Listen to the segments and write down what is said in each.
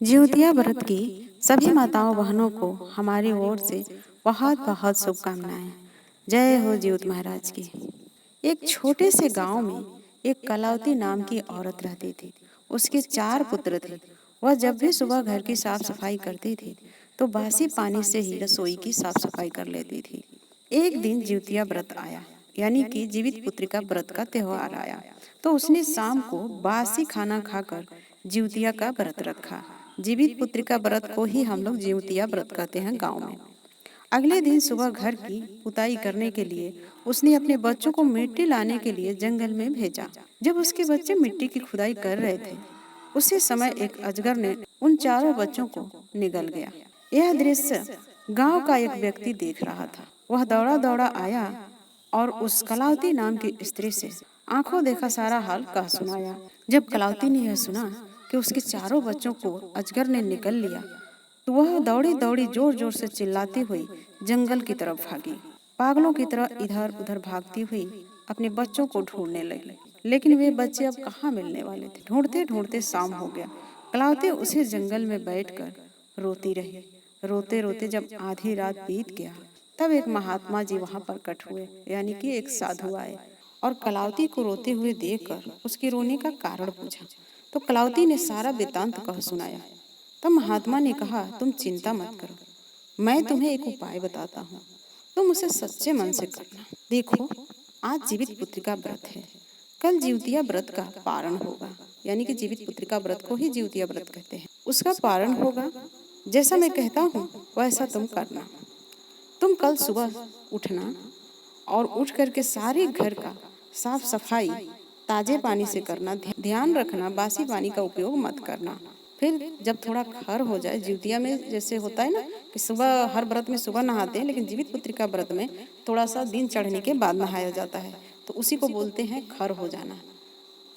ज्योतिया व्रत की सभी माताओं बहनों को हमारी ओर से बहुत बहुत शुभकामनाएं। जय हो ज्योत महाराज की। एक छोटे से गांव में एक कलावती नाम की औरत रहती थी। उसके 4 पुत्र थे। वह जब भी सुबह घर की साफ सफाई करती थी तो बासी पानी से ही रसोई की साफ सफाई कर लेती थी। एक दिन ज्योतिया व्रत आया, यानी कि जीवित पुत्रिका व्रत का त्योहार आया। तो उसने शाम को बासी खाना खाकर ज्योतिया का व्रत रखा। जीवित पुत्रिका व्रत को ही हम लोग ज्योतिया व्रत कहते हैं गांव में। अगले दिन सुबह घर की पुताई करने के लिए उसने अपने बच्चों को मिट्टी लाने के लिए जंगल में भेजा। जब उसके बच्चे मिट्टी की खुदाई कर रहे थे, उसी समय एक अजगर ने उन चारों बच्चों को निगल गया। यह दृश्य गांव का एक व्यक्ति देख रहा था। वह दौड़ा दौड़ा आया और उस कलावती नाम की स्त्री से आंखों देखा सारा हाल कह सुनाया। जब कलावती ने यह सुना कि उसके चारों बच्चों को अजगर ने निगल लिया, तो वह दौड़ी दौड़ी जोर जोर से चिल्लाती हुई जंगल की तरफ भागी। पागलों की तरह इधर उधर भागती हुई अपने बच्चों को ढूंढने लगी, लेकिन वे बच्चे अब कहाँ मिलने वाले थे। ढूंढते ढूंढते शाम हो गया। कलावती उसी जंगल में बैठकर रोती रही। रोते रोते जब आधी रात बीत गया, तब एक महात्मा जी वहां प्रकट हुए, यानी कि एक साधु आए और कलावती को रोते हुए देखकर उसके रोने का कारण पूछा। तो कलावती ने सारा वृतांत कह सुनाया। तब महात्मा ने कहा, तुम चिंता मत करो, मैं तुम्हें एक उपाय बताता हूँ, तुम उसे सच्चे मन से करना। देखो, आज जीवित पुत्रिका व्रत है, कल जीवतिया व्रत का पारण होगा, यानी कि जीवित पुत्रिका व्रत को ही जीवतिया व्रत कहते हैं। उसका पारण होगा। जैसा मैं कहता हूँ वैसा तुम करना। तुम कल सुबह उठना और उठ करके सारे घर का साफ सफाई ताजे पानी से करना। ध्यान रखना, बासी पानी का उपयोग मत करना। फिर जब थोड़ा खर हो जाए, ज्योतिया में जैसे होता है ना कि सुबह, हर व्रत में सुबह नहाते हैं, लेकिन जीवित पुत्रिका व्रत में थोड़ा सा दिन चढ़ने के बाद नहाया जाता है, तो उसी को बोलते हैं खर हो जाना।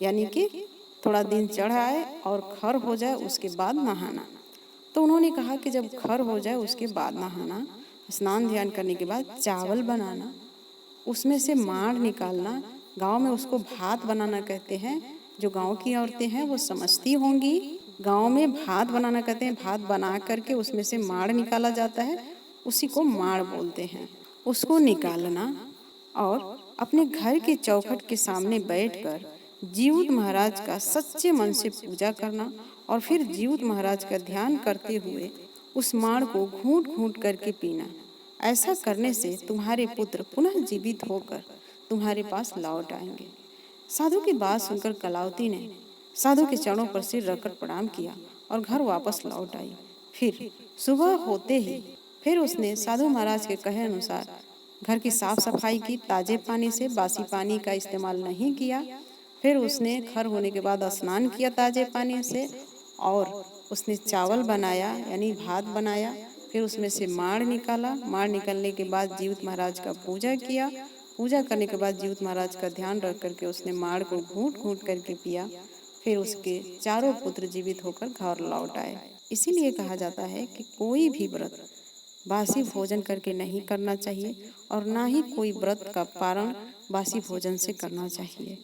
यानी कि थोड़ा दिन चढ़ आए और खर हो जाए उसके बाद नहाना। तो उन्होंने कहा कि जब खर हो जाए उसके बाद नहाना, स्नान ध्यान करने के बाद चावल बनाना, उसमें से माड़ निकालना। गांव में उसको भात बनाना कहते हैं। जो गांव की औरतें हैं वो समझती होंगी। गांव में भात बनाना कहते हैं। भात बना करके उसमें से माड़ निकाला जाता है, उसी को माड़ बोलते हैं। उसको निकालना और अपने घर के चौखट के सामने बैठकर जीवत महाराज का सच्चे मन से पूजा करना और फिर जीवत महाराज का ध्यान करते हुए उस माड़ को घूंट घूंट करके पीना। ऐसा करने से तुम्हारे पुत्र पुनः जीवित होकर तुम्हारे पास लौट आएंगे। साधु की बात सुनकर कलावती ने साधु के चरणों पर सिर रखकर प्रणाम किया और घर वापस लौट आई। फिर सुबह होते ही फिर उसने साधु महाराज के कहे अनुसार घर की साफ सफाई की। ताजे पानी से, बासी पानी का इस्तेमाल नहीं किया। फिर उसने खर होने के बाद स्नान किया ताजे पानी से और उसने चावल बनाया, यानी भात बनाया। फिर उसमें से माड़ निकाला। माड़ निकलने के बाद जीवित महाराज का पूजा किया। पूजा करने के बाद जीवित महाराज का ध्यान रख करके उसने माड़ को घूंट घूंट करके पिया। फिर उसके चारों पुत्र जीवित होकर घर लौट आए। इसीलिए कहा जाता है कि कोई भी व्रत बासी भोजन करके नहीं करना चाहिए और ना ही कोई व्रत का पारण बासी भोजन से करना चाहिए।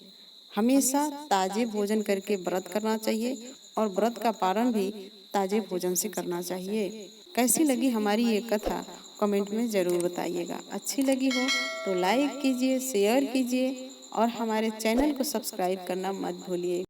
हमेशा ताजे भोजन करके व्रत करना चाहिए और व्रत का पारण भी ताजे भोजन से करना चाहिए। कैसी लगी हमारी ये कथा, कमेंट में ज़रूर बताइएगा। अच्छी लगी हो तो लाइक कीजिए, शेयर कीजिए और हमारे चैनल को सब्सक्राइब करना मत भूलिए।